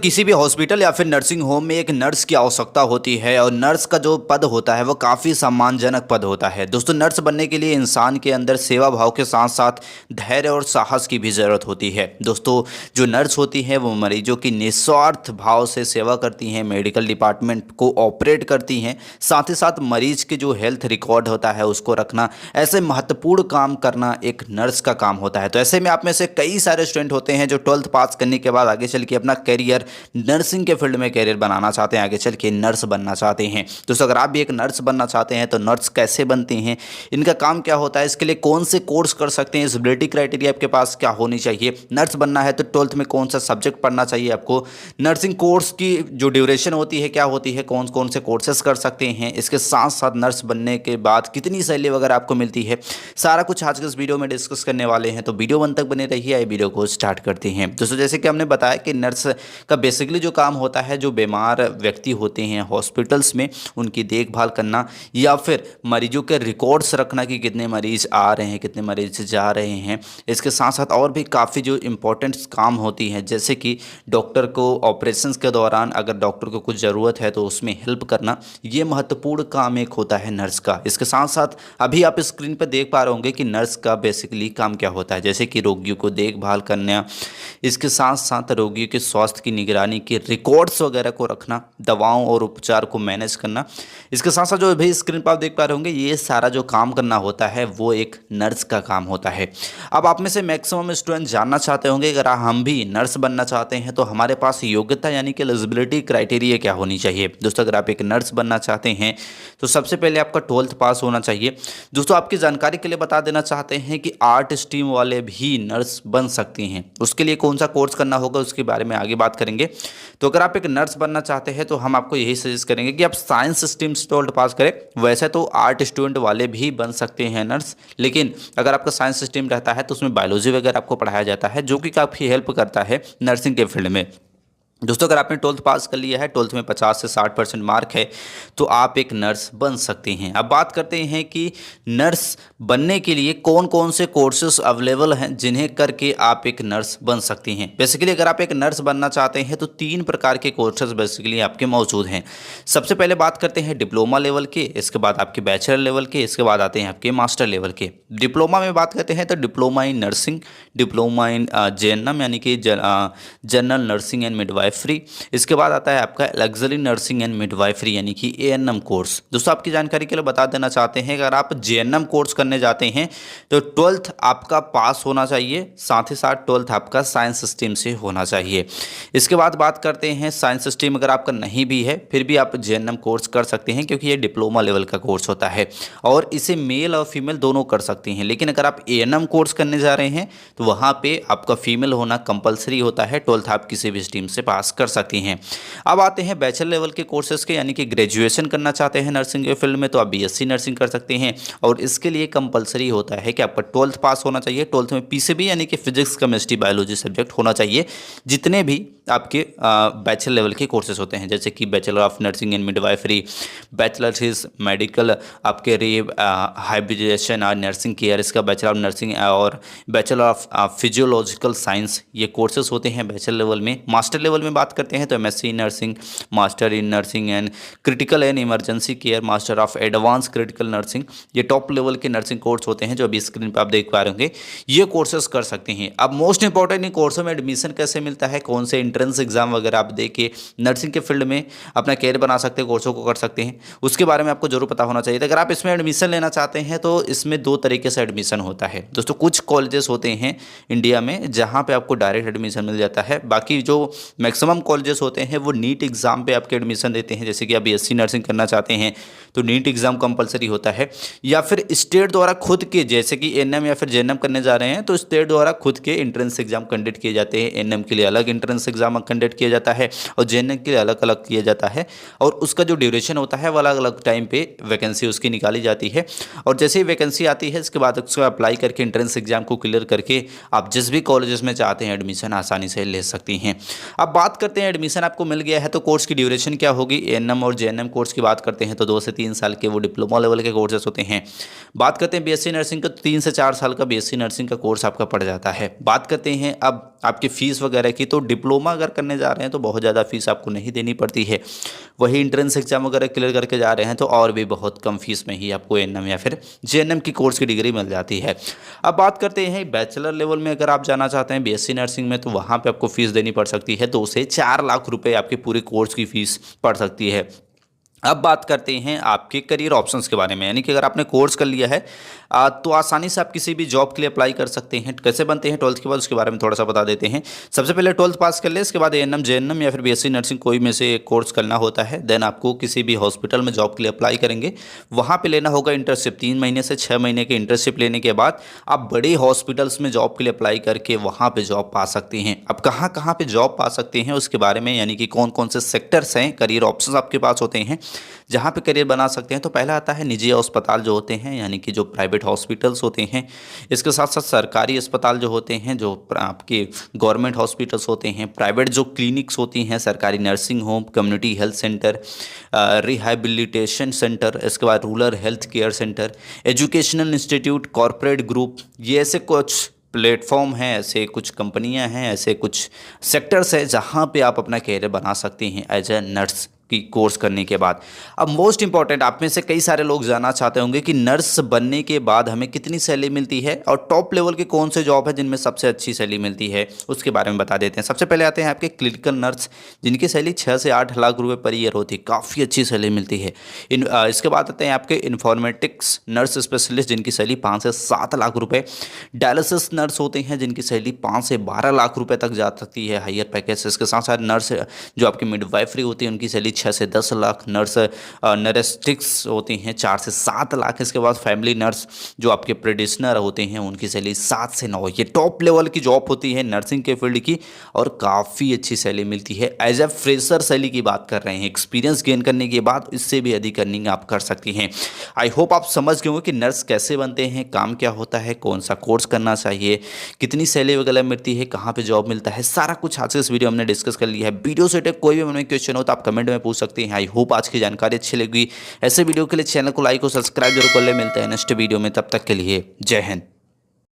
किसी भी हॉस्पिटल या फिर नर्सिंग होम में एक नर्स की आवश्यकता होती है और नर्स का जो पद होता है वो काफ़ी सम्मानजनक पद होता है। दोस्तों, नर्स बनने के लिए इंसान के अंदर सेवा भाव के साथ साथ धैर्य और साहस की भी ज़रूरत होती है। दोस्तों, जो नर्स होती है वो मरीजों की निस्वार्थ भाव से सेवा करती हैं, मेडिकल डिपार्टमेंट को ऑपरेट करती हैं, साथ ही साथ मरीज के जो हेल्थ रिकॉर्ड होता है उसको रखना, ऐसे महत्वपूर्ण काम करना एक नर्स का काम होता है। तो ऐसे में आप में से कई सारे स्टूडेंट होते हैं जो 12th पास करने के बाद आगे चल के अपना करियर नर्सिंग के फील्ड में करियर बनाना चाहते हैं, आगे चल के नर्स बनना चाहते हैं। दोस्तों, अगर आप भी एक नर्स बनना चाहते हैं तो नर्स कैसे बनते हैं, इनका काम क्या होता है, इसके लिए कौन से कोर्स कर सकते हैं, एलिजिबिलिटी क्राइटेरिया आपके पास क्या होनी चाहिए, नर्स बनना है तो 12th में कौन सा सब्जेक्ट पढ़ना चाहिए आपको, नर्सिंग कोर्स की जो ड्यूरेशन होती है क्या होती है, कौन कौन से कोर्सेज कर सकते हैं, इसके साथ साथ नर्स बनने के बाद कितनी सैलरी वगैरह आपको मिलती है, सारा कुछ आज के इस वीडियो में डिस्कस करने वाले हैं। तो वीडियो अंत तक बने रहिए। ये वीडियो को स्टार्ट करते हैं। दोस्तों, जैसे कि हमने बताया कि नर्स का बेसिकली जो काम होता है, जो बीमार व्यक्ति होते हैं हॉस्पिटल्स में उनकी देखभाल करना या फिर मरीजों के रिकॉर्ड्स रखना कि कितने मरीज आ रहे हैं, कितने मरीज जा रहे हैं। इसके साथ साथ और भी काफ़ी जो इम्पोर्टेंट काम होती हैं, जैसे कि डॉक्टर को ऑपरेशंस के दौरान अगर डॉक्टर को कुछ ज़रूरत है तो उसमें हेल्प करना, ये महत्वपूर्ण काम एक होता है नर्स का। इसके साथ साथ अभी आप स्क्रीन पर देख पा रहे होंगे कि नर्स का बेसिकली काम क्या होता है, जैसे कि रोगियों को देखभाल करना, इसके साथ साथ रोगियों के स्वास्थ्य की निगरानी के रिकॉर्ड्स वगैरह को रखना, दवाओं और उपचार को मैनेज करना। इसके साथ साथ जो भी स्क्रीन पर आप देख पा रहे होंगे, ये सारा जो काम करना होता है वो एक नर्स का काम होता है। अब आप में से मैक्सिमम स्टूडेंट जानना चाहते होंगे, अगर हम भी नर्स बनना चाहते हैं तो हमारे पास योग्यता यानी कि एलिजिबिलिटी क्राइटेरिया क्या होनी चाहिए। दोस्तों, अगर आप एक नर्स बनना चाहते हैं तो सबसे पहले आपका 12th पास होना चाहिए। दोस्तों, आपकी जानकारी के लिए बता देना चाहते हैं कि आर्ट स्ट्रीम वाले भी नर्स बन सकती हैं। उसके लिए कौन सा कोर्स करना होगा उसके बारे में आगे बात करेंगे। तो अगर आप एक नर्स बनना चाहते हैं तो हम आपको यही सजेस्ट करेंगे कि आप साइंस स्ट्रीम से 12th पास करें। वैसे तो आर्ट स्टूडेंट वाले भी बन सकते हैं नर्स, लेकिन अगर आपका साइंस स्ट्रीम रहता है तो उसमें बायोलॉजी वगैरह आपको पढ़ाया जाता है, जो कि काफ़ी हेल्प करता है नर्सिंग के फील्ड में। दोस्तों, अगर आपने 12th पास कर लिया है, 12th में 50 से 60% मार्क है, तो आप एक नर्स बन सकते हैं। अब बात करते हैं कि नर्स बनने के लिए कौन कौन से कोर्सेज अवेलेबल हैं जिन्हें करके आप एक नर्स बन सकती हैं। बेसिकली अगर आप एक नर्स बनना चाहते हैं तो 3 प्रकार के कोर्सेज बेसिकली आपके मौजूद हैं। सबसे पहले बात करते हैं डिप्लोमा लेवल के, इसके बाद आपके बैचलर लेवल के, इसके बाद आते हैं आपके मास्टर लेवल के। डिप्लोमा में बात करते हैं तो diploma in nursing, diploma in GNM यानी कि जनरल नर्सिंग एंड मिडवाइफरी। इसके बाद आता है आपका लग्जरी नर्सिंग एंड मिडवाइफरी यानी कि एएनएम कोर्स। दोस्तों, आपकी जानकारी के लिए बता देना चाहते हैं कि अगर आप जेएनएम कोर्स करने जाते हैं तो 12th आपका पास होना चाहिए, साथ ही साथ 12th आपका साइंस स्ट्रीम से होना चाहिए। इसके बाद बात करते हैं साइंस स्ट्रीम अगर आपका नहीं भी है फिर भी आप जेएनएम कोर्स कर सकते हैं, क्योंकि ये डिप्लोमा लेवल का कोर्स होता है और इसे मेल और फीमेल दोनों कर सकते हैं। लेकिन अगर आप एएनएम कोर्स करने जा रहे हैं तो वहाँ पे आपका फीमेल होना कंपलसरी होता है। 12th आप किसी भी स्ट्रीम से पास कर सकती हैं। अब आते हैं बैचलर लेवल के कोर्सेज के, यानी कि ग्रेजुएशन करना चाहते हैं नर्सिंग के फील्ड में तो आप बीएससी नर्सिंग कर सकते हैं और इसके लिए कंपलसरी होता है कि आपका 12th पास होना चाहिए। 12th में पीसीबी यानी कि फिजिक्स केमिस्ट्री बायोलॉजी सब्जेक्ट होना चाहिए, जितने भी आपके बैचलर लेवल के कोर्सेज होते हैं, जैसे कि bachelor of nursing and midwifery, bachelor is medical आपके हाइब्रिडेशन और नर्सिंग केयर, इसका बैचलर ऑफ नर्सिंग और बैचलर ऑफ फिजियोलॉजिकल साइंस, ये कोर्सेज होते हैं बैचलर लेवल में। मास्टर लेवल में बात करते हैं तो MSc in nursing, master in nursing and critical and emergency care, master of advance critical nursing, ये टॉप लेवल के नर्सिंग कोर्स होते हैं जो अभी स्क्रीन पर आप देख पा रहे होंगे। ये कोर्सेज कर सकते हैं। अब मोस्ट इंपॉर्टेंट इन कोर्सों में एडमिशन कैसे मिलता है, कौन से एंट्रेंस एग्जाम वगैरह आप दे के नर्सिंग के फील्ड में अपना कैरियर बना सकते हैं, कोर्सों को कर सकते हैं, उसके बारे में आपको जरूर पता होना चाहिए। अगर आप इसमें एडमिशन लेना चाहते हैं तो इसमें 2 तरीके से एडमिशन होता है। दोस्तों, कुछ कॉलेजेस होते हैं इंडिया में जहाँ पे आपको डायरेक्ट एडमिशन मिल जाता है, बाकी जो मैक्सिमम कॉलेजेस होते हैं वो नीट एग्जाम पे आपके एडमिशन देते हैं। जैसे कि आप बीएससी नर्सिंग करना चाहते हैं तो नीट एग्जाम कंपलसरी होता है, या फिर स्टेट द्वारा खुद के, जैसे कि एनएम या फिर जेएनएम करने जा रहे हैं तो स्टेट द्वारा खुद के एंट्रेंस एग्जाम कंडक्ट किए जाते हैं। एनएम के लिए अलग एंट्रेंस एग्जाम कंडक्ट किया जाता है और जेएनएम के लिए अलग अलग किया जाता है, और उसका जो ड्यूरेशन होता है वो अलग अलग टाइम पे वैकेंसी उसकी निकाली जाती है। और जैसे ही वैकेंसी आती है इसके बाद उसको अप्लाई करके एंट्रेंस एग्जाम को क्लियर करके आप जिस भी कॉलेजेस में चाहते हैं एडमिशन आसानी से ले सकती हैं। अब बात करते हैं एडमिशन आपको मिल गया है तो कोर्स की ड्यूरेशन क्या होगी। एएनएम और जेएनएम कोर्स की बात करते हैं तो 2 से 3 साल के वो डिप्लोमा लेवल के कोर्सेज होते हैं। बात करते हैं बीएससी नर्सिंग का, तो 3 से 4 साल का बीएससी नर्सिंग का कोर्स आपका पड़ जाता है। बात करते हैं अब आपकी फ़ीस वगैरह की, तो डिप्लोमा अगर करने जा रहे हैं तो बहुत ज़्यादा फीस आपको नहीं देनी पड़ती है। वही इंट्रेंस एग्जाम वगैरह क्लियर करके जा रहे हैं तो और भी बहुत कम फीस में ही आपको एएनएम या फिर जेएनएम की कोर्स की डिग्री मिल जाती है। अब बात करते हैं बैचलर लेवल में अगर आप जाना चाहते हैं बीएससी नर्सिंग में, तो वहाँ पे आपको फीस देनी पड़ सकती है 2 से 4 लाख रुपए आपके पूरे कोर्स की फीस पड़ सकती है। अब बात करते हैं आपके करियर ऑप्शंस के बारे में, यानी कि अगर आपने कोर्स कर लिया है तो आसानी से आप किसी भी जॉब के लिए अप्लाई कर सकते हैं। कैसे बनते हैं 12th के बाद, उसके बारे में थोड़ा सा बता देते हैं। सबसे पहले 12th पास कर ले, इसके बाद एएनएम जेएनएम या फिर बीएससी नर्सिंग कोई में से एक कोर्स करना होता है। देन आपको किसी भी हॉस्पिटल में जॉब के लिए अप्लाई करेंगे, वहाँ पर लेना होगा इंटर्नशिप। 3 महीने से 6 महीने की इंटर्नशिप लेने के बाद आप बड़े हॉस्पिटल्स में जॉब के लिए अप्लाई करके वहाँ पर जॉब पा सकते हैं। अब कहाँ कहाँ पर जॉब पा सकते हैं उसके बारे में, यानी कि कौन कौन से सेक्टर्स हैं, करियर ऑप्शन आपके पास होते हैं जहाँ पे करियर बना सकते हैं। तो पहला आता है निजी अस्पताल जो होते हैं, यानी कि जो प्राइवेट हॉस्पिटल्स होते हैं। इसके साथ साथ सरकारी अस्पताल जो होते हैं, जो आपके गवर्नमेंट हॉस्पिटल्स होते हैं। प्राइवेट जो क्लिनिक्स होती हैं, सरकारी nursing home, community health centre, rehabilitation centre, इसके बाद rural health care centre, educational institute, corporate group, ये ऐसे कुछ प्लेटफॉर्म हैं, ऐसे कुछ कंपनियां हैं, ऐसे कुछ सेक्टर्स हैं जहां पे आप अपना करियर बना सकते हैं एज ए नर्स की कोर्स करने के बाद। अब मोस्ट इंपॉर्टेंट, आप में से कई सारे लोग जानना चाहते होंगे कि नर्स बनने के बाद हमें कितनी सैलरी मिलती है और टॉप लेवल के कौन से जॉब है जिनमें सबसे अच्छी सैलरी मिलती है, उसके बारे में बता देते हैं। सबसे पहले आते हैं आपके क्लिनिकल नर्स, जिनकी सैलरी 6 से 8 लाख रुपए पर ईयर होती है, काफ़ी अच्छी सैलरी मिलती है। इसके बाद आते हैं आपके इन्फॉर्मेटिक्स नर्स स्पेशलिस्ट, जिनकी सैलरी 5 से 7 लाख रुपए। डायलिसिस नर्स होते हैं जिनकी सैलरी 5 से 12 लाख रुपए तक जा सकती है, हायर पैकेज। इसके साथ साथ नर्स जो आपकी मिडवाइफरी होती है, उनकी सैलरी 6 से 10 लाख। नर्स नरेस्टिक्स होती हैं 4 से 7 लाख। इसके बाद फैमिली नर्स जो आपके प्रेडिशनर होते हैं, उनकी सैलरी 7 से 9। ये टॉप लेवल की जॉब होती है नर्सिंग के फील्ड की और काफ़ी अच्छी सैलरी मिलती है। एज ए फ्रेशर सैलरी की बात कर रहे हैं, एक्सपीरियंस गेन करने के बाद इससे भी अधिक अर्निंग आप कर सकती हैं। आई होप आप समझ गए होंगे कि नर्स कैसे बनते हैं, काम क्या होता है, कौन सा कोर्स करना चाहिए, कितनी सैलरी वगैरह मिलती है, कहाँ पे जॉब मिलता है, सारा कुछ आज के इस वीडियो हमने डिस्कस कर लिया है। वीडियो से कोई भी मन में क्वेश्चन हो तो आप कमेंट में पूछ सकते हैं। आई होप आज की जानकारी अच्छी लगी। ऐसे वीडियो के लिए चैनल को लाइक और सब्सक्राइब जरूर कर ले। मिलते हैं नेक्स्ट वीडियो में, तब तक के लिए जय हिंद।